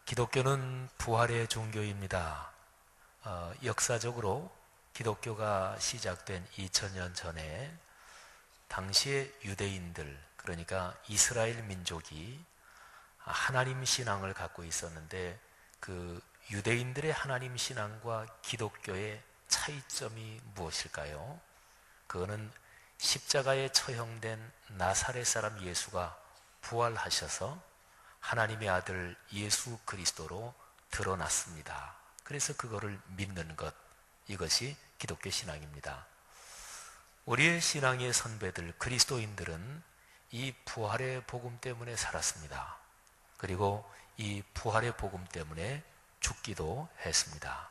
기독교는 부활의 종교입니다. 역사적으로 기독교가 시작된 2000년 전에 당시의 유대인들, 그러니까 이스라엘 민족이 하나님 신앙을 갖고 있었는데, 그 유대인들의 하나님 신앙과 기독교의 차이점이 무엇일까요? 그거는 십자가에 처형된 나사렛 사람 예수가 부활하셔서 하나님의 아들 예수 그리스도로 드러났습니다. 그래서 그거를 믿는 것, 이것이 기독교 신앙입니다. 우리의 신앙의 선배들, 그리스도인들은 이 부활의 복음 때문에 살았습니다. 그리고 이 부활의 복음 때문에 죽기도 했습니다.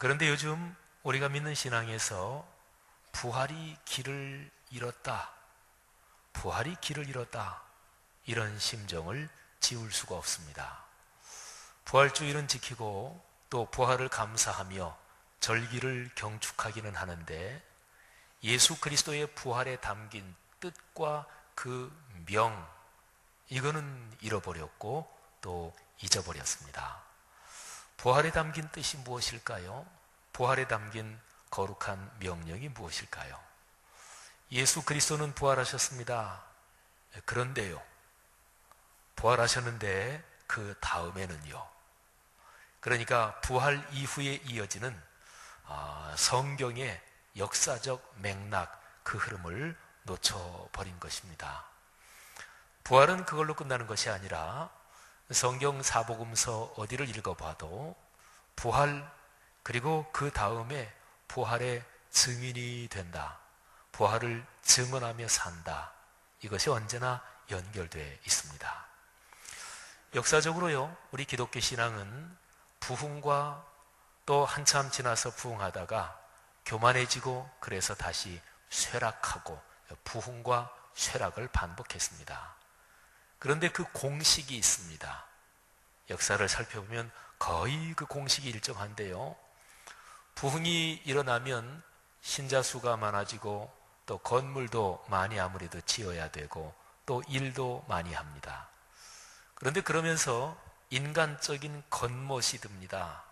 그런데 요즘 우리가 믿는 신앙에서 부활이 길을 잃었다, 부활이 길을 잃었다, 이런 심정을 지울 수가 없습니다. 부활주일은 지키고 또 부활을 감사하며 절기를 경축하기는 하는데, 예수 그리스도의 부활에 담긴 뜻과 그 명, 이거는 잃어버렸고 또 잊어버렸습니다. 부활에 담긴 뜻이 무엇일까요? 부활에 담긴 거룩한 명령이 무엇일까요? 예수 그리스도는 부활하셨습니다. 그런데요, 부활하셨는데 그 다음에는요. 그러니까 부활 이후에 이어지는 성경의 역사적 맥락, 그 흐름을 놓쳐버린 것입니다. 부활은 그걸로 끝나는 것이 아니라 성경 사복음서 어디를 읽어봐도 부활, 그리고 그 다음에 부활의 증인이 된다, 부활을 증언하며 산다, 이것이 언제나 연결되어 있습니다. 역사적으로요, 우리 기독교 신앙은 부흥과 또 한참 지나서 부흥하다가 교만해지고, 그래서 다시 쇠락하고, 부흥과 쇠락을 반복했습니다. 그런데 그 공식이 있습니다. 역사를 살펴보면 거의 그 공식이 일정한데요, 부흥이 일어나면 신자 수가 많아지고, 또 건물도 많이 아무래도 지어야 되고, 또 일도 많이 합니다. 그런데 그러면서 인간적인 겉멋이 듭니다.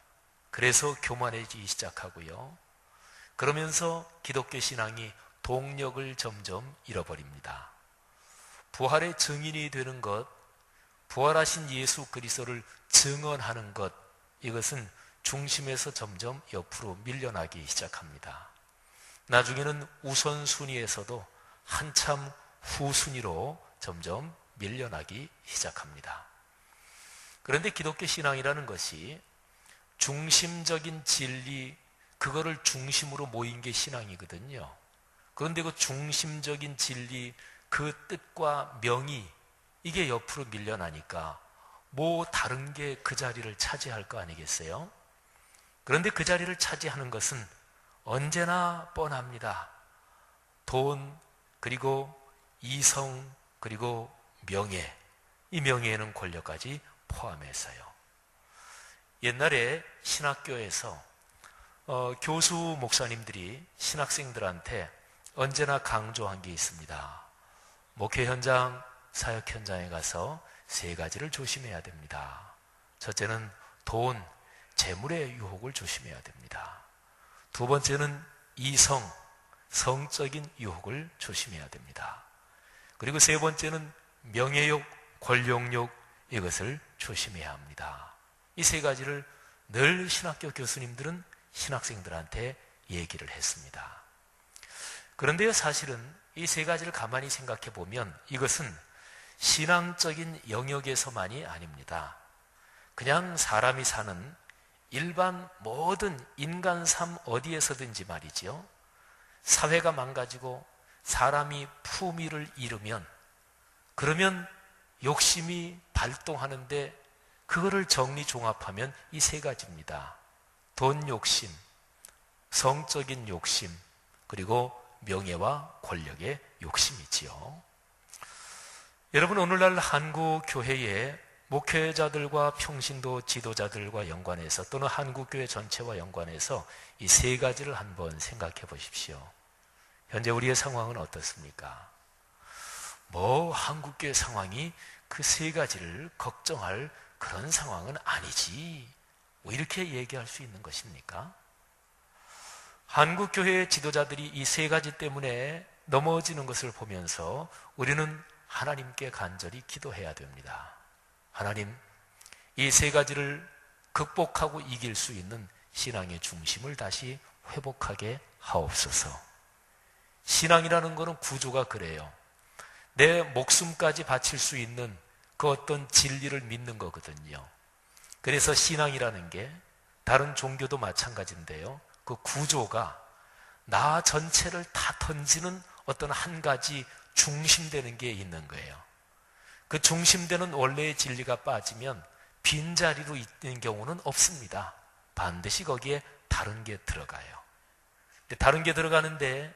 그래서 교만해지기 시작하고요. 그러면서 기독교 신앙이 동력을 점점 잃어버립니다. 부활의 증인이 되는 것, 부활하신 예수 그리스도를 증언하는 것, 이것은 중심에서 점점 옆으로 밀려나기 시작합니다. 나중에는 우선순위에서도 한참 후순위로 점점 밀려나기 시작합니다. 그런데 기독교 신앙이라는 것이 중심적인 진리, 그거를 중심으로 모인 게 신앙이거든요. 그런데 그 중심적인 진리, 그 뜻과 명의, 이게 옆으로 밀려나니까 뭐 다른 게 그 자리를 차지할 거 아니겠어요? 그런데 그 자리를 차지하는 것은 언제나 뻔합니다. 돈, 그리고 이성, 그리고 명예, 이 명예에는 권력까지 포함해서요. 옛날에 신학교에서 교수 목사님들이 신학생들한테 언제나 강조한 게 있습니다. 목회 현장, 사역 현장에 가서 세 가지를 조심해야 됩니다. 첫째는 돈, 재물의 유혹을 조심해야 됩니다. 두 번째는 이성, 성적인 유혹을 조심해야 됩니다. 그리고 세 번째는 명예욕, 권력욕, 이것을 조심해야 합니다. 이 세 가지를 늘 신학교 교수님들은 신학생들한테 얘기를 했습니다. 그런데요, 사실은 이 세 가지를 가만히 생각해 보면 이것은 신앙적인 영역에서만이 아닙니다. 그냥 사람이 사는 일반 모든 인간 삶 어디에서든지 말이죠. 사회가 망가지고 사람이 품위를 잃으면, 그러면 욕심이 발동하는데, 그거를 정리 종합하면 이 세 가지입니다. 돈 욕심, 성적인 욕심, 그리고 명예와 권력의 욕심이지요. 여러분, 오늘날 한국 교회의 목회자들과 평신도 지도자들과 연관해서, 또는 한국교회 전체와 연관해서 이 세 가지를 한번 생각해 보십시오. 현재 우리의 상황은 어떻습니까? 한국교회 상황이 그 세 가지를 걱정할 그런 상황은 아니지. 뭐 이렇게 얘기할 수 있는 것입니까? 한국 교회의 지도자들이 이 세 가지 때문에 넘어지는 것을 보면서 우리는 하나님께 간절히 기도해야 됩니다. 하나님, 이 세 가지를 극복하고 이길 수 있는 신앙의 중심을 다시 회복하게 하옵소서. 신앙이라는 것은 구조가 그래요. 내 목숨까지 바칠 수 있는 그 어떤 진리를 믿는 거거든요. 그래서 신앙이라는 게 다른 종교도 마찬가지인데요. 그 구조가 나 전체를 다 던지는 어떤 한 가지 중심되는 게 있는 거예요. 그 중심되는 원래의 진리가 빠지면 빈자리로 있는 경우는 없습니다. 반드시 거기에 다른 게 들어가요. 근데 다른 게 들어가는데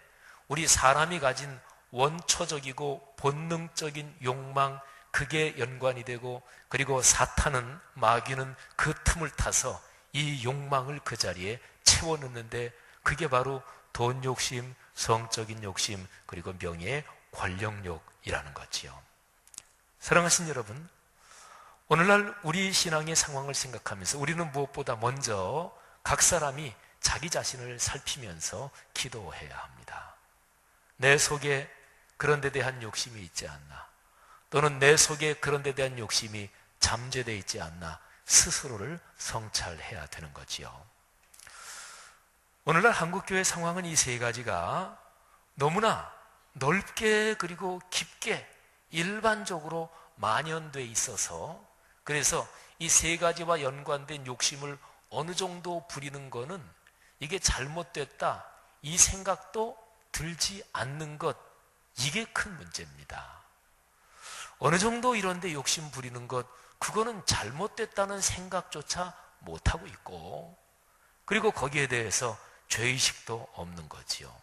우리 사람이 가진 원초적이고 본능적인 욕망, 그게 연관이 되고, 그리고 사탄은, 마귀는 그 틈을 타서 이 욕망을 그 자리에 채워넣는데, 그게 바로 돈 욕심, 성적인 욕심, 그리고 명예, 권력욕이라는 거지요. 사랑하신 여러분, 오늘날 우리 신앙의 상황을 생각하면서 우리는 무엇보다 먼저 각 사람이 자기 자신을 살피면서 기도해야 합니다. 내 속에 그런 데 대한 욕심이 있지 않나, 또는 내 속에 그런 데 대한 욕심이 잠재되어 있지 않나 스스로를 성찰해야 되는 거지요. 오늘날 한국교회 상황은 이 세 가지가 너무나 넓게 그리고 깊게 일반적으로 만연돼 있어서, 그래서 이 세 가지와 연관된 욕심을 어느 정도 부리는 거는 이게 잘못됐다, 이 생각도 들지 않는 것, 이게 큰 문제입니다. 어느 정도 이런데 욕심 부리는 것, 그거는 잘못됐다는 생각조차 못하고 있고, 그리고 거기에 대해서 죄의식도 없는 거지요.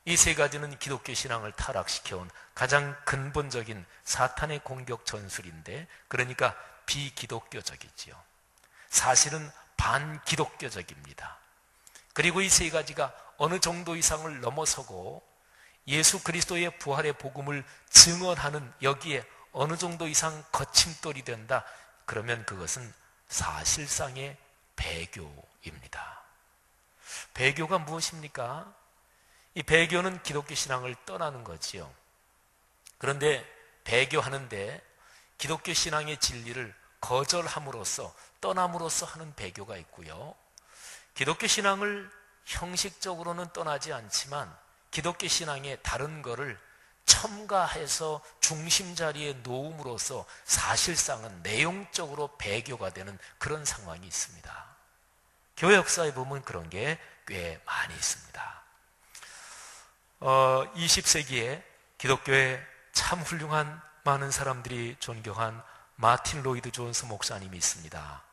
이 세 가지는 기독교 신앙을 타락시켜온 가장 근본적인 사탄의 공격 전술인데, 그러니까 비기독교적이지요. 사실은 반기독교적입니다. 그리고 이 세 가지가 어느 정도 이상을 넘어서고 예수 그리스도의 부활의 복음을 증언하는 여기에 어느 정도 이상 거침돌이 된다, 그러면 그것은 사실상의 배교입니다. 배교가 무엇입니까? 이 배교는 기독교 신앙을 떠나는 거지요. 그런데 배교하는데 기독교 신앙의 진리를 거절함으로써, 떠남으로써 하는 배교가 있고요. 기독교 신앙을 형식적으로는 떠나지 않지만 기독교 신앙의 다른 거를 첨가해서 중심 자리에 놓음으로써 사실상은 내용적으로 배교가 되는 그런 상황이 있습니다. 교회 역사에 보면 그런 게 꽤 많이 있습니다. 20세기에 기독교에 참 훌륭한 많은 사람들이 존경한 마틴 로이드 존스 목사님이 있습니다.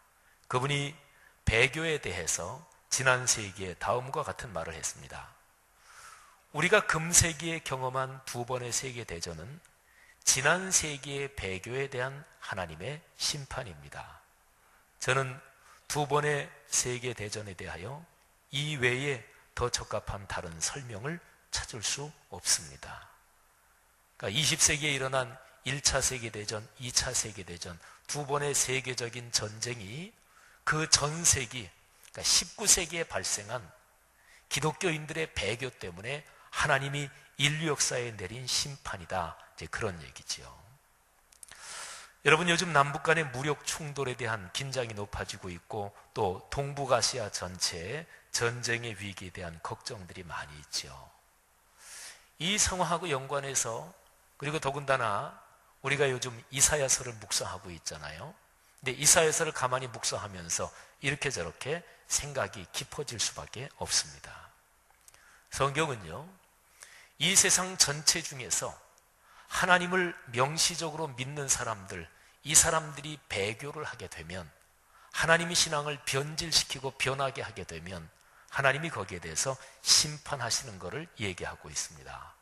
그분이 배교에 대해서 지난 세기에 다음과 같은 말을 했습니다. 우리가 금세기에 경험한 두 번의 세계대전은 지난 세기의 배교에 대한 하나님의 심판입니다. 저는 두 번의 세계대전에 대하여 이외에 더 적합한 다른 설명을 찾을 수 없습니다. 그러니까 20세기에 일어난 1차 세계대전, 2차 세계대전, 두 번의 세계적인 전쟁이 그 전 세기, 그러니까 19세기에 발생한 기독교인들의 배교 때문에 하나님이 인류 역사에 내린 심판이다, 이제 그런 얘기지요. 여러분, 요즘 남북 간의 무력 충돌에 대한 긴장이 높아지고 있고, 또 동북아시아 전체에 전쟁의 위기에 대한 걱정들이 많이 있죠. 이 상황하고 연관해서, 그리고 더군다나 우리가 요즘 이사야서를 묵상하고 있잖아요. 근데 이사야서를 가만히 묵상하면서 이렇게 저렇게 생각이 깊어질 수밖에 없습니다. 성경은요, 이 세상 전체 중에서 하나님을 명시적으로 믿는 사람들, 이 사람들이 배교를 하게 되면, 하나님이 신앙을 변질시키고 변하게 하게 되면 하나님이 거기에 대해서 심판하시는 것을 얘기하고 있습니다.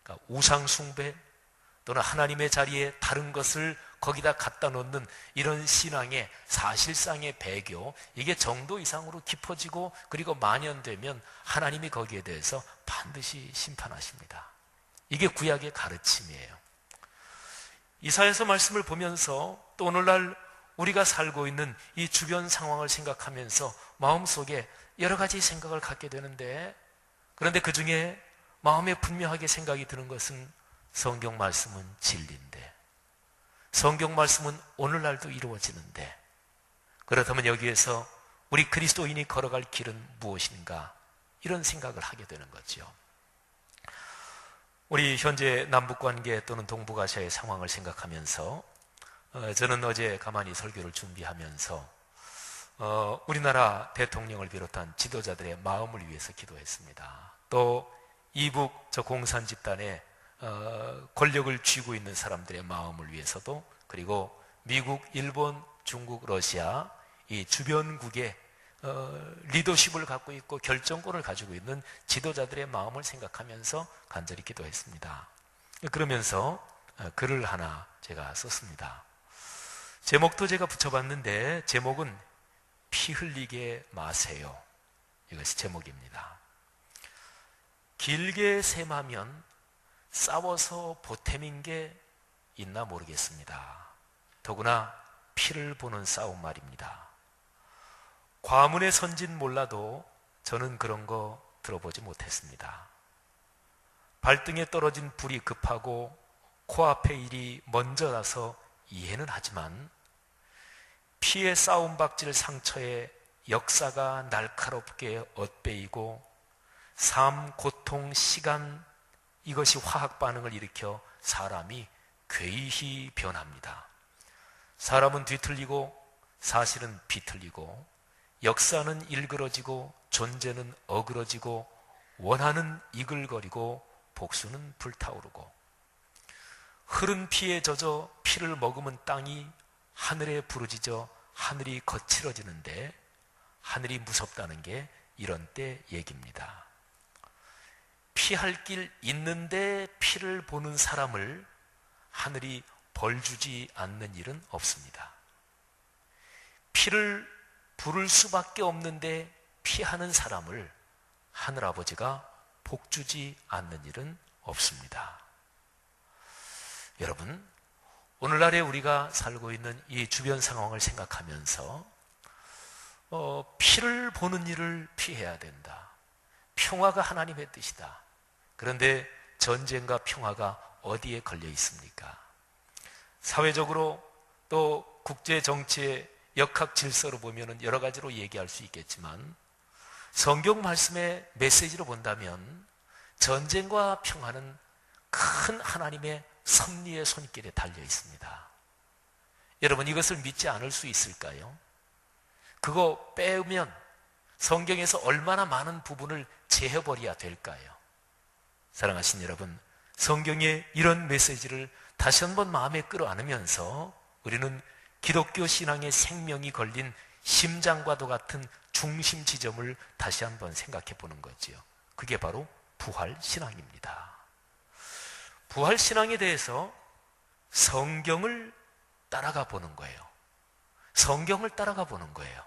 그러니까 우상숭배 또는 하나님의 자리에 다른 것을 거기다 갖다 놓는 이런 신앙의 사실상의 배교, 이게 정도 이상으로 깊어지고 그리고 만연되면 하나님이 거기에 대해서 반드시 심판하십니다. 이게 구약의 가르침이에요. 이사야서 말씀을 보면서 또 오늘날 우리가 살고 있는 이 주변 상황을 생각하면서 마음속에 여러 가지 생각을 갖게 되는데, 그런데 그 중에 마음에 분명하게 생각이 드는 것은 성경 말씀은 진리인데, 성경 말씀은 오늘날도 이루어지는데, 그렇다면 여기에서 우리 그리스도인이 걸어갈 길은 무엇인가, 이런 생각을 하게 되는 거죠. 우리 현재 남북관계 또는 동북아시아의 상황을 생각하면서 저는 어제 가만히 설교를 준비하면서 우리나라 대통령을 비롯한 지도자들의 마음을 위해서 기도했습니다. 또 이북 저 공산 집단의 권력을 쥐고 있는 사람들의 마음을 위해서도, 그리고 미국, 일본, 중국, 러시아 이 주변국의 리더십을 갖고 있고 결정권을 가지고 있는 지도자들의 마음을 생각하면서 간절히 기도했습니다. 그러면서 글을 하나 제가 썼습니다. 제목도 제가 붙여봤는데, 제목은 피 흘리게 마세요. 이것이 제목입니다. 길게 셈하면 싸워서 보탬인 게 있나 모르겠습니다. 더구나 피를 보는 싸움 말입니다. 과문의 선진 몰라도 저는 그런 거 들어보지 못했습니다. 발등에 떨어진 불이 급하고 코앞에 일이 먼저 나서 이해는 하지만 피의 싸움박질 상처에 역사가 날카롭게 엇배이고 삶, 고통, 시간, 이것이 화학 반응을 일으켜 사람이 괴이히 변합니다. 사람은 뒤틀리고 사실은 비틀리고 역사는 일그러지고 존재는 어그러지고 원한은 이글거리고 복수는 불타오르고 흐른 피에 젖어 피를 머금은 땅이 하늘에 부르짖어 하늘이 거칠어지는데, 하늘이 무섭다는 게 이런 때 얘기입니다. 피할 길 있는데 피를 보는 사람을 하늘이 벌 주지 않는 일은 없습니다. 피를 부를 수밖에 없는데 피하는 사람을 하늘아버지가 복 주지 않는 일은 없습니다. 여러분, 오늘날에 우리가 살고 있는 이 주변 상황을 생각하면서 피를 보는 일을 피해야 된다. 평화가 하나님의 뜻이다. 그런데 전쟁과 평화가 어디에 걸려 있습니까? 사회적으로 또 국제 정치의 역학 질서로 보면 여러 가지로 얘기할 수 있겠지만, 성경 말씀의 메시지로 본다면 전쟁과 평화는 큰 하나님의 섭리의 손길에 달려 있습니다. 여러분, 이것을 믿지 않을 수 있을까요? 그거 빼면 성경에서 얼마나 많은 부분을 제해버려야 될까요? 사랑하신 여러분, 성경의 이런 메시지를 다시 한번 마음에 끌어안으면서 우리는 기독교 신앙의 생명이 걸린 심장과도 같은 중심 지점을 다시 한번 생각해 보는 거지요. 그게 바로 부활신앙입니다. 부활신앙에 대해서 성경을 따라가 보는 거예요. 성경을 따라가 보는 거예요.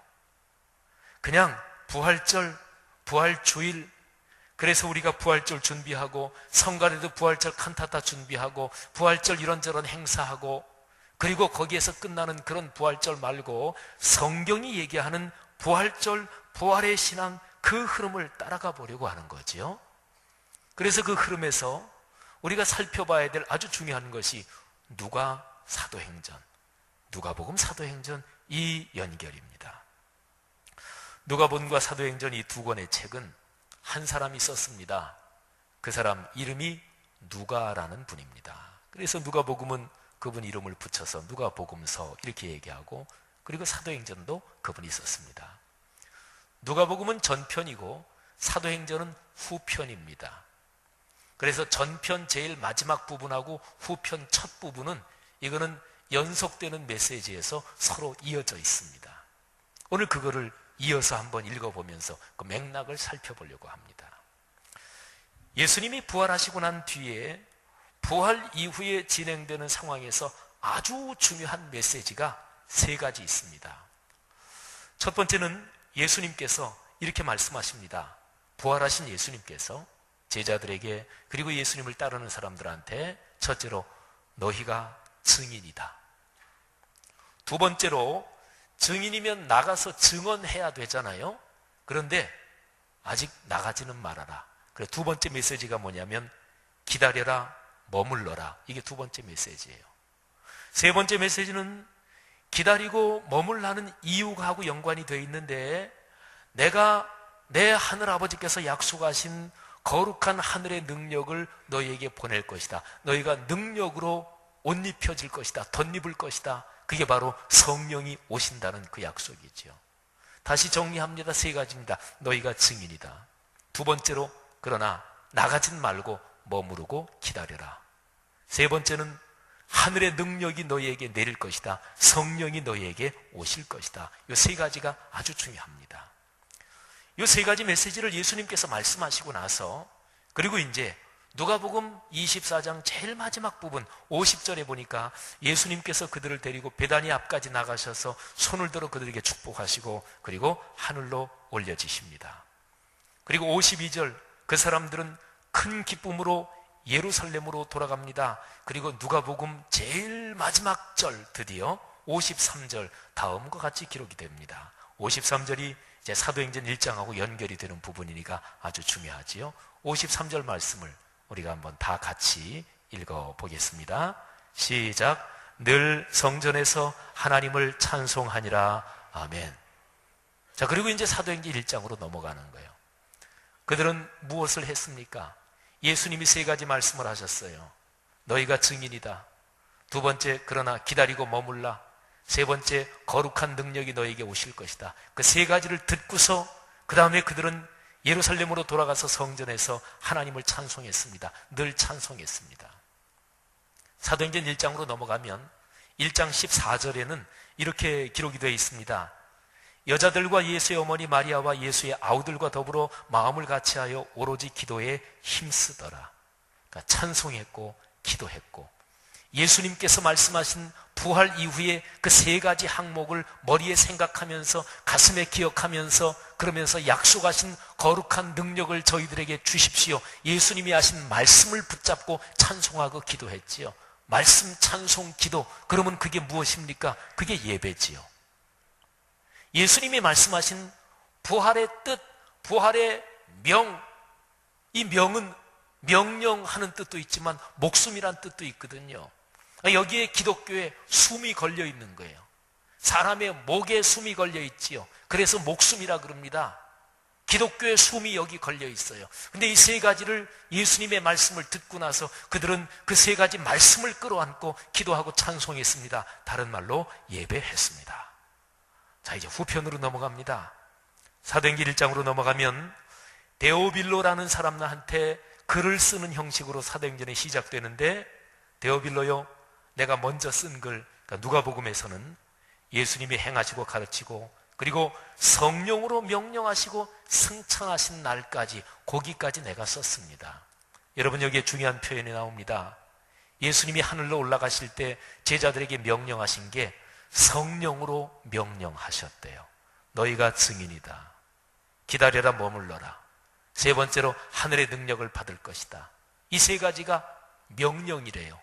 그냥 부활절, 부활주일, 그래서 우리가 부활절 준비하고 성가대도 부활절 칸타타 준비하고 부활절 이런저런 행사하고, 그리고 거기에서 끝나는 그런 부활절 말고 성경이 얘기하는 부활절, 부활의 신앙, 그 흐름을 따라가 보려고 하는 거지요. 그래서 그 흐름에서 우리가 살펴봐야 될 아주 중요한 것이 누가 사도행전, 누가복음 사도행전 이 연결입니다. 누가복음과 사도행전 이 두 권의 책은 한 사람이 썼습니다. 그 사람 이름이 누가라는 분입니다. 그래서 누가복음은 그분 이름을 붙여서 누가복음서 이렇게 얘기하고, 그리고 사도행전도 그분이 썼습니다. 누가복음은 전편이고 사도행전은 후편입니다. 그래서 전편 제일 마지막 부분하고 후편 첫 부분은 이거는 연속되는 메시지에서 서로 이어져 있습니다. 오늘 그거를 이어서 한번 읽어보면서 그 맥락을 살펴보려고 합니다. 예수님이 부활하시고 난 뒤에 부활 이후에 진행되는 상황에서 아주 중요한 메시지가 세 가지 있습니다. 첫 번째는 예수님께서 이렇게 말씀하십니다. 부활하신 예수님께서 제자들에게, 그리고 예수님을 따르는 사람들한테 첫째로 너희가 증인이다. 두 번째로 증인이면 나가서 증언해야 되잖아요. 그런데 아직 나가지는 말아라. 그래, 두 번째 메시지가 뭐냐면 기다려라, 머물러라. 이게 두 번째 메시지예요. 세 번째 메시지는 기다리고 머물라는 이유하고 연관이 되어 있는데, 내가 내 하늘아버지께서 약속하신 거룩한 하늘의 능력을 너희에게 보낼 것이다. 너희가 능력으로 옷 입혀질 것이다. 덧입을 것이다. 그게 바로 성령이 오신다는 그 약속이죠. 다시 정리합니다. 세 가지입니다. 너희가 증인이다. 두 번째로, 그러나 나가진 말고 머무르고 기다려라. 세 번째는 하늘의 능력이 너희에게 내릴 것이다. 성령이 너희에게 오실 것이다. 이 세 가지가 아주 중요합니다. 이 세 가지 메시지를 예수님께서 말씀하시고 나서, 그리고 이제 누가복음 24장 제일 마지막 부분 50절에 보니까 예수님께서 그들을 데리고 베다니 앞까지 나가셔서 손을 들어 그들에게 축복하시고 그리고 하늘로 올려지십니다. 그리고 52절, 그 사람들은 큰 기쁨으로 예루살렘으로 돌아갑니다. 그리고 누가복음 제일 마지막 절, 드디어 53절, 다음과 같이 기록이 됩니다. 53절이 이제 사도행전 1장하고 연결이 되는 부분이니까 아주 중요하지요. 53절 말씀을 우리가 한번 다 같이 읽어보겠습니다. 시작. 늘 성전에서 하나님을 찬송하니라. 아멘. 자, 그리고 이제 사도행전 1장으로 넘어가는 거예요. 그들은 무엇을 했습니까? 예수님이 세 가지 말씀을 하셨어요. 너희가 증인이다. 두 번째, 그러나 기다리고 머물라. 세 번째, 거룩한 능력이 너에게 오실 것이다. 그 세 가지를 듣고서 그 다음에 그들은 예루살렘으로 돌아가서 성전에서 하나님을 찬송했습니다. 늘 찬송했습니다. 사도행전 1장으로 넘어가면 1장 14절에는 이렇게 기록이 되어 있습니다. 여자들과 예수의 어머니 마리아와 예수의 아우들과 더불어 마음을 같이하여 오로지 기도에 힘쓰더라. 그러니까 찬송했고 기도했고, 예수님께서 말씀하신 부활 이후에 그 세 가지 항목을 머리에 생각하면서 가슴에 기억하면서, 그러면서 약속하신 거룩한 능력을 저희들에게 주십시오. 예수님이 하신 말씀을 붙잡고 찬송하고 기도했지요. 말씀, 찬송, 기도. 그러면 그게 무엇입니까? 그게 예배지요. 예수님이 말씀하신 부활의 뜻, 부활의 명, 이 명은 명령하는 뜻도 있지만 목숨이란 뜻도 있거든요. 여기에 기독교에 숨이 걸려 있는 거예요. 사람의 목에 숨이 걸려 있지요. 그래서 목숨이라 그럽니다. 기독교의 숨이 여기 걸려 있어요. 근데 이 세 가지를 예수님의 말씀을 듣고 나서 그들은 그 세 가지 말씀을 끌어안고 기도하고 찬송했습니다. 다른 말로 예배했습니다. 자, 이제 후편으로 넘어갑니다. 사도행전 1장으로 넘어가면 데오빌로라는 사람한테 글을 쓰는 형식으로 사도행전이 시작되는데, 데오빌로요, 내가 먼저 쓴 글, 그러니까 누가복음에서는 예수님이 행하시고 가르치고 그리고 성령으로 명령하시고 승천하신 날까지, 거기까지 내가 썼습니다. 여러분, 여기에 중요한 표현이 나옵니다. 예수님이 하늘로 올라가실 때 제자들에게 명령하신 게 성령으로 명령하셨대요. 너희가 증인이다. 기다려라, 머물러라. 세 번째로 하늘의 능력을 받을 것이다. 이 세 가지가 명령이래요.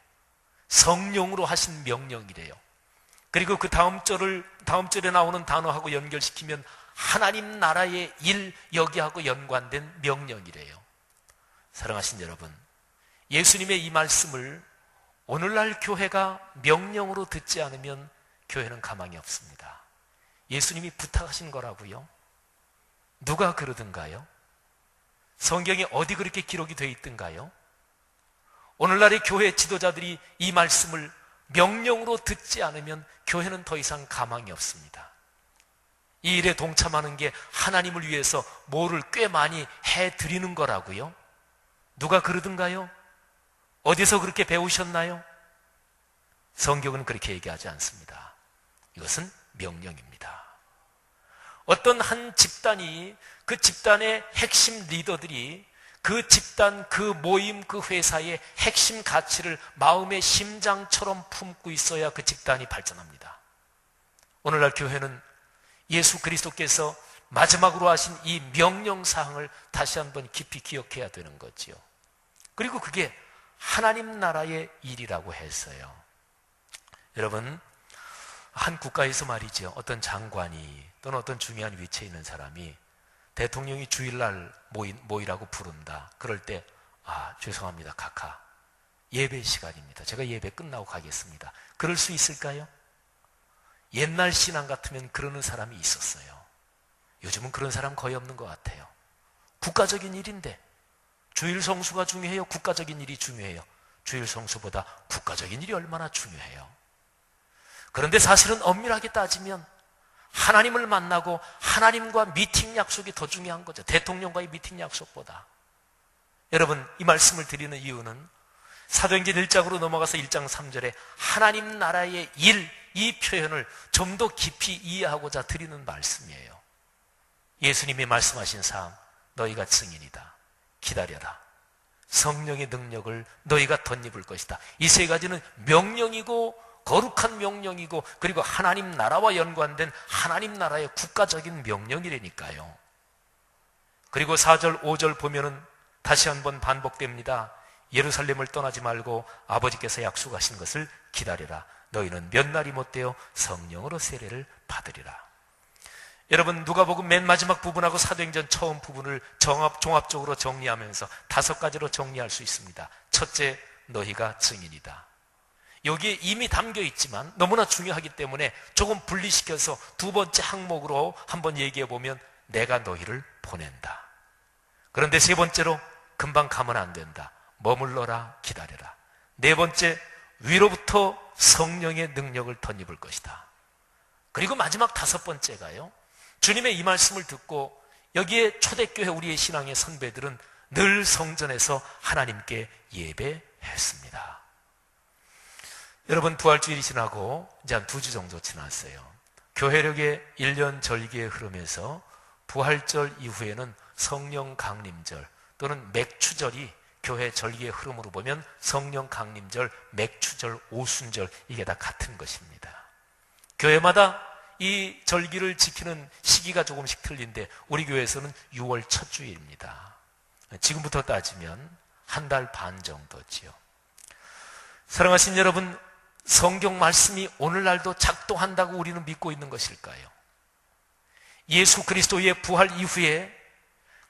성령으로 하신 명령이래요. 그리고 그 다음 절에 나오는 단어하고 연결시키면 하나님 나라의 일, 여기하고 연관된 명령이래요. 사랑하신 여러분, 예수님의 이 말씀을 오늘날 교회가 명령으로 듣지 않으면 교회는 가망이 없습니다. 예수님이 부탁하신 거라고요? 누가 그러던가요? 성경에 어디 그렇게 기록이 되어 있던가요? 오늘날의 교회 지도자들이 이 말씀을 명령으로 듣지 않으면 교회는 더 이상 가망이 없습니다. 이 일에 동참하는 게 하나님을 위해서 뭐를 꽤 많이 해드리는 거라고요? 누가 그러던가요? 어디서 그렇게 배우셨나요? 성경은 그렇게 얘기하지 않습니다. 이것은 명령입니다. 어떤 한 집단이, 그 집단의 핵심 리더들이 그 집단, 그 모임, 그 회사의 핵심 가치를 마음의 심장처럼 품고 있어야 그 집단이 발전합니다. 오늘날 교회는 예수 그리스도께서 마지막으로 하신 이 명령사항을 다시 한번 깊이 기억해야 되는 거지요. 그리고 그게 하나님 나라의 일이라고 했어요. 여러분, 한 국가에서 말이죠, 어떤 장관이 또는 어떤 중요한 위치에 있는 사람이 대통령이 주일날 모이라고 부른다. 그럴 때 죄송합니다, 카카, 예배 시간입니다, 제가 예배 끝나고 가겠습니다. 그럴 수 있을까요? 옛날 신앙 같으면 그러는 사람이 있었어요. 요즘은 그런 사람 거의 없는 것 같아요. 국가적인 일인데, 주일 성수가 중요해요? 국가적인 일이 중요해요? 주일 성수보다 국가적인 일이 얼마나 중요해요. 그런데 사실은 엄밀하게 따지면 하나님을 만나고 하나님과 미팅 약속이 더 중요한 거죠. 대통령과의 미팅 약속보다. 여러분, 이 말씀을 드리는 이유는 사도행전 1장으로 넘어가서 1장 3절에 하나님 나라의 일, 이 표현을 좀 더 깊이 이해하고자 드리는 말씀이에요. 예수님이 말씀하신 삶, 너희가 증인이다. 기다려라. 성령의 능력을 너희가 덧입을 것이다. 이 세 가지는 명령이고 거룩한 명령이고, 그리고 하나님 나라와 연관된 하나님 나라의 국가적인 명령이라니까요. 그리고 4절, 5절 보면은 다시 한번 반복됩니다. 예루살렘을 떠나지 말고 아버지께서 약속하신 것을 기다려라. 너희는 몇 날이 못되어 성령으로 세례를 받으리라. 여러분, 누가복음 맨 마지막 부분하고 사도행전 처음 부분을 종합적으로 정리하면서 5가지로 정리할 수 있습니다. 첫째, 너희가 증인이다. 여기에 이미 담겨 있지만 너무나 중요하기 때문에 조금 분리시켜서 두 번째 항목으로 한번 얘기해 보면, 내가 너희를 보낸다. 그런데 세 번째로, 금방 가면 안 된다. 머물러라, 기다려라. 네 번째, 위로부터 성령의 능력을 덧입을 것이다. 그리고 마지막 5번째가요, 주님의 이 말씀을 듣고 여기에 초대교회 우리의 신앙의 선배들은 늘 성전에서 하나님께 예배했습니다. 여러분, 부활주일이 지나고 이제 한 2주 정도 지났어요. 교회력의 1년 절기의 흐름에서 부활절 이후에는 성령 강림절 또는 맥추절이 교회 절기의 흐름으로 보면 성령 강림절, 맥추절, 오순절, 이게 다 같은 것입니다. 교회마다 이 절기를 지키는 시기가 조금씩 틀린데 우리 교회에서는 6월 첫 주일입니다. 지금부터 따지면 한 달 반 정도지요. 사랑하신 여러분, 성경 말씀이 오늘날도 작동한다고 우리는 믿고 있는 것일까요? 예수 그리스도의 부활 이후에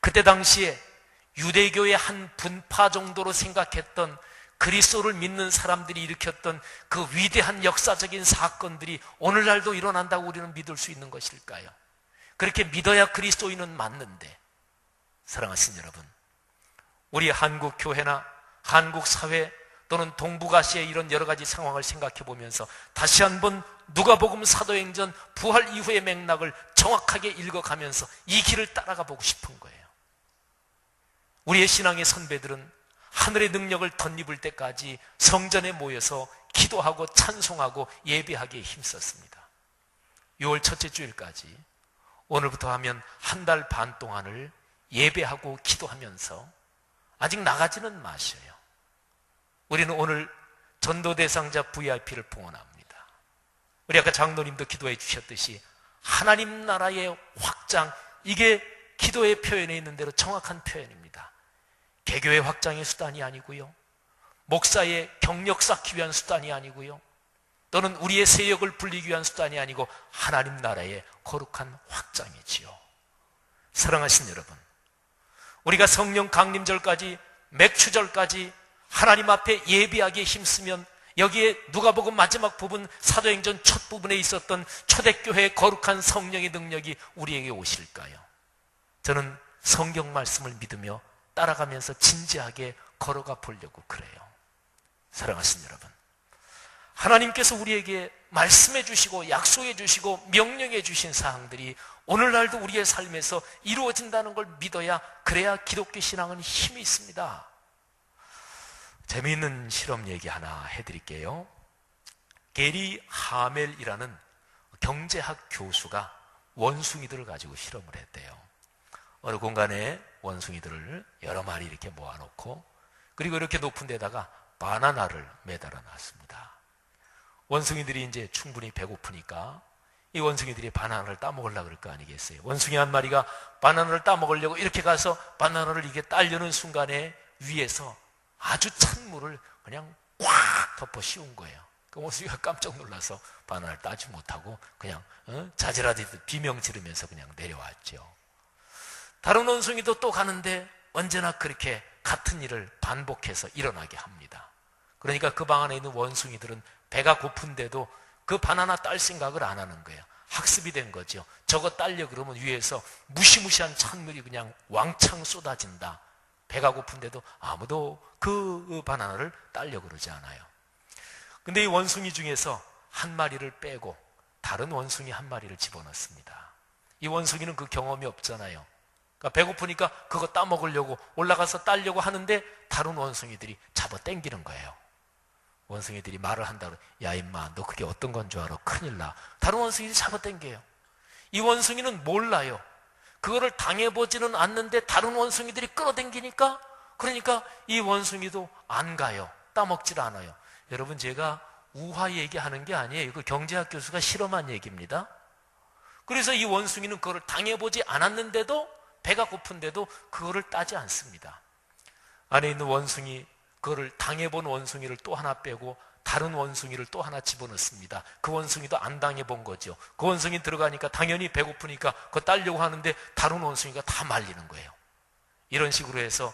그때 당시에 유대교의 한 분파 정도로 생각했던 그리스도를 믿는 사람들이 일으켰던 그 위대한 역사적인 사건들이 오늘날도 일어난다고 우리는 믿을 수 있는 것일까요? 그렇게 믿어야 그리스도인은 맞는데, 사랑하신 여러분, 우리 한국 교회나 한국 사회 또는 동북아시아의 이런 여러 가지 상황을 생각해 보면서 다시 한번 누가복음 사도행전 부활 이후의 맥락을 정확하게 읽어가면서 이 길을 따라가 보고 싶은 거예요. 우리의 신앙의 선배들은 하늘의 능력을 덧입을 때까지 성전에 모여서 기도하고 찬송하고 예배하기에 힘썼습니다. 6월 첫째 주일까지, 오늘부터 하면 한 달 반 동안을 예배하고 기도하면서 아직 나가지는 마셔요. 우리는 오늘 전도 대상자 VIP를 봉헌합니다. 우리 아까 장로님도 기도해 주셨듯이 하나님 나라의 확장, 이게 기도의 표현에 있는 대로 정확한 표현입니다. 개교의 확장의 수단이 아니고요, 목사의 경력 쌓기 위한 수단이 아니고요, 또는 우리의 세력을 불리기 위한 수단이 아니고 하나님 나라의 거룩한 확장이지요. 사랑하신 여러분, 우리가 성령 강림절까지, 맥추절까지 하나님 앞에 예배하기에 힘쓰면 여기에 누가복음 마지막 부분, 사도행전 첫 부분에 있었던 초대교회의 거룩한 성령의 능력이 우리에게 오실까요? 저는 성경 말씀을 믿으며 따라가면서 진지하게 걸어가 보려고 그래요. 사랑하신 여러분, 하나님께서 우리에게 말씀해 주시고 약속해 주시고 명령해 주신 사항들이 오늘날도 우리의 삶에서 이루어진다는 걸 믿어야, 그래야 기독교 신앙은 힘이 있습니다. 재미있는 실험 얘기 하나 해드릴게요. 게리 하멜이라는 경제학 교수가 원숭이들을 가지고 실험을 했대요. 어느 공간에 원숭이들을 여러 마리 이렇게 모아놓고, 그리고 이렇게 높은 데다가 바나나를 매달아 놨습니다. 원숭이들이 이제 충분히 배고프니까 이 원숭이들이 바나나를 따먹으려고 그럴 거 아니겠어요? 원숭이 한 마리가 바나나를 따먹으려고 이렇게 가서 바나나를 이게 따려는 순간에 위에서 아주 찬 물을 그냥 꽉 덮어 씌운 거예요. 그 원숭이가 깜짝 놀라서 바나나를 따지 못하고 그냥 자지라듯 비명 지르면서 그냥 내려왔죠. 다른 원숭이도 또 가는데 언제나 그렇게 같은 일을 반복해서 일어나게 합니다. 그러니까 그 방 안에 있는 원숭이들은 배가 고픈데도 그 바나나 딸 생각을 안 하는 거예요. 학습이 된 거죠. 저거 딸려 그러면 위에서 무시무시한 찬물이 그냥 왕창 쏟아진다. 배가 고픈데도 아무도 그 바나나를 딸려 그러지 않아요. 근데 이 원숭이 중에서 한 마리를 빼고 다른 원숭이 한 마리를 집어넣습니다. 이 원숭이는 그 경험이 없잖아요. 그러니까 배고프니까 그거 따먹으려고 올라가서 따려고 하는데 다른 원숭이들이 잡아 당기는 거예요. 원숭이들이 말을 한다고, 야 임마 너 그게 어떤 건 줄 알아? 큰일 나. 다른 원숭이들이 잡아 당겨요. 이 원숭이는 몰라요. 그거를 당해보지는 않는데 다른 원숭이들이 끌어당기니까, 그러니까 이 원숭이도 안 가요. 따먹질 않아요. 여러분, 제가 우화 얘기하는 게 아니에요. 그 경제학 교수가 실험한 얘기입니다. 그래서 이 원숭이는 그거를 당해보지 않았는데도 배가 고픈데도 그거를 따지 않습니다. 안에 있는 원숭이, 그거를 당해본 원숭이를 또 하나 빼고 다른 원숭이를 또 하나 집어넣습니다. 그 원숭이도 안 당해본 거죠. 그 원숭이 들어가니까 당연히 배고프니까 그거 따려고 하는데 다른 원숭이가 다 말리는 거예요. 이런 식으로 해서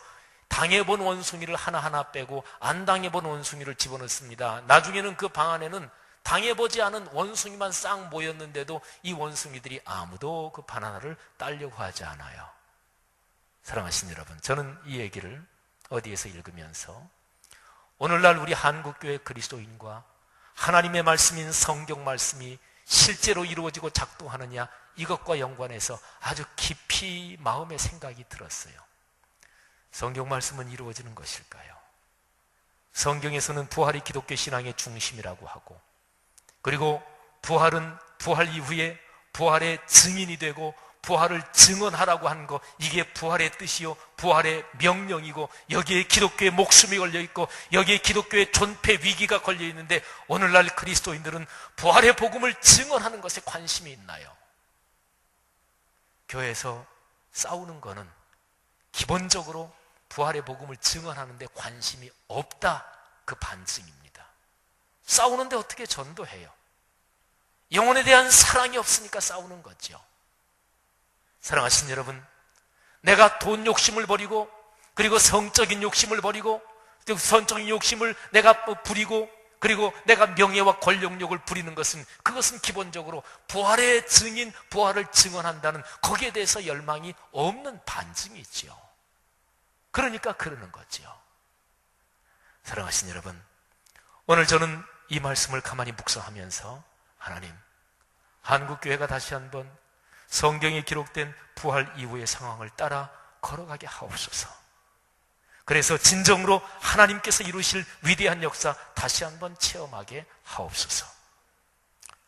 당해본 원숭이를 하나하나 빼고 안 당해본 원숭이를 집어넣습니다. 나중에는 그 방 안에는 당해보지 않은 원숭이만 싹 모였는데도 이 원숭이들이 아무도 그 바나나를 따려고 하지 않아요. 사랑하신 여러분, 저는 이 얘기를 어디에서 읽으면서 오늘날 우리 한국교회 그리스도인과 하나님의 말씀인 성경 말씀이 실제로 이루어지고 작동하느냐, 이것과 연관해서 아주 깊이 마음의 생각이 들었어요. 성경 말씀은 이루어지는 것일까요? 성경에서는 부활이 기독교 신앙의 중심이라고 하고, 그리고 부활은 부활 이후에 부활의 증인이 되고 부활을 증언하라고 하는 것, 이게 부활의 뜻이요 부활의 명령이고, 여기에 기독교의 목숨이 걸려있고 여기에 기독교의 존폐 위기가 걸려있는데, 오늘날 그리스도인들은 부활의 복음을 증언하는 것에 관심이 있나요? 교회에서 싸우는 거는 기본적으로 부활의 복음을 증언하는데 관심이 없다, 그 반증입니다. 싸우는데 어떻게 전도해요? 영혼에 대한 사랑이 없으니까 싸우는 거죠. 사랑하신 여러분, 내가 돈 욕심을 버리고, 그리고 성적인 욕심을 버리고, 성적인 욕심을 내가 부리고, 그리고 내가 명예와 권력욕을 부리는 것은, 그것은 기본적으로 부활의 증인, 부활을 증언한다는 거기에 대해서 열망이 없는 반증이죠. 그러니까 그러는 거죠. 사랑하신 여러분, 오늘 저는 이 말씀을 가만히 묵상하면서, 하나님, 한국교회가 다시 한번 성경에 기록된 부활 이후의 상황을 따라 걸어가게 하옵소서. 그래서 진정으로 하나님께서 이루실 위대한 역사 다시 한번 체험하게 하옵소서.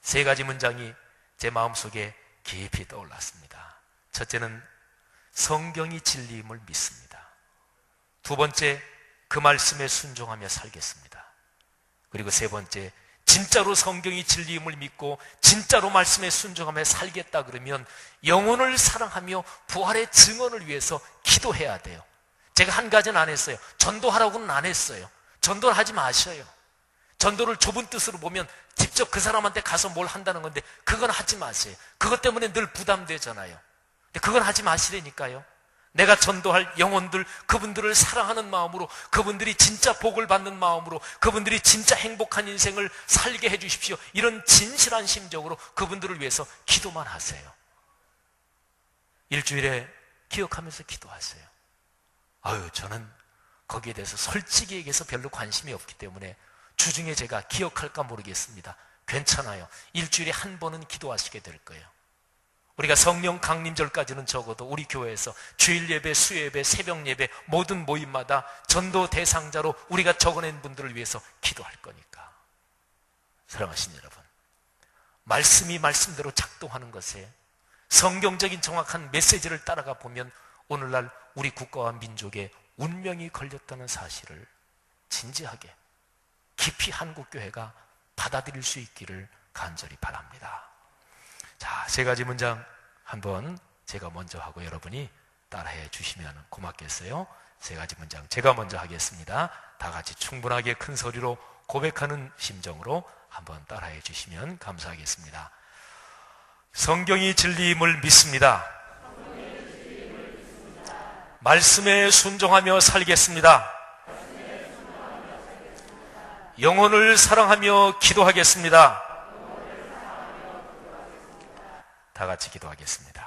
세 가지 문장이 제 마음속에 깊이 떠올랐습니다. 첫째는 성경이 진리임을 믿습니다. 두 번째, 그 말씀에 순종하며 살겠습니다. 그리고 세 번째, 진짜로 성경이 진리임을 믿고 진짜로 말씀에 순종하며 살겠다 그러면 영혼을 사랑하며 부활의 증언을 위해서 기도해야 돼요. 제가 한 가지는 안 했어요. 전도하라고는 안 했어요. 전도를 하지 마셔요. 전도를 좁은 뜻으로 보면 직접 그 사람한테 가서 뭘 한다는 건데, 그건 하지 마세요. 그것 때문에 늘 부담되잖아요. 근데 그건 하지 마시라니까요. 내가 전도할 영혼들, 그분들을 사랑하는 마음으로, 그분들이 진짜 복을 받는 마음으로, 그분들이 진짜 행복한 인생을 살게 해주십시오, 이런 진실한 심정으로 그분들을 위해서 기도만 하세요. 일주일에 기억하면서 기도하세요. 저는 거기에 대해서 솔직히 얘기해서 별로 관심이 없기 때문에 주중에 제가 기억할까 모르겠습니다. 괜찮아요. 일주일에 한 번은 기도하시게 될 거예요. 우리가 성령 강림절까지는 적어도 우리 교회에서 주일 예배, 수요 예배, 새벽 예배 모든 모임마다 전도 대상자로 우리가 적어낸 분들을 위해서 기도할 거니까. 사랑하신 여러분, 말씀이 말씀대로 작동하는 것에 성경적인 정확한 메시지를 따라가 보면 오늘날 우리 국가와 민족의 운명이 걸렸다는 사실을 진지하게 깊이 한국교회가 받아들일 수 있기를 간절히 바랍니다. 자, 세 가지 문장 한번 제가 먼저 하고 여러분이 따라해 주시면 고맙겠어요. 세 가지 문장 제가 먼저 하겠습니다. 다 같이 충분하게 큰 소리로 고백하는 심정으로 한번 따라해 주시면 감사하겠습니다. 성경이 진리임을 믿습니다. 말씀에 순종하며 살겠습니다. 영혼을 사랑하며 기도하겠습니다. 다 같이 기도하겠습니다.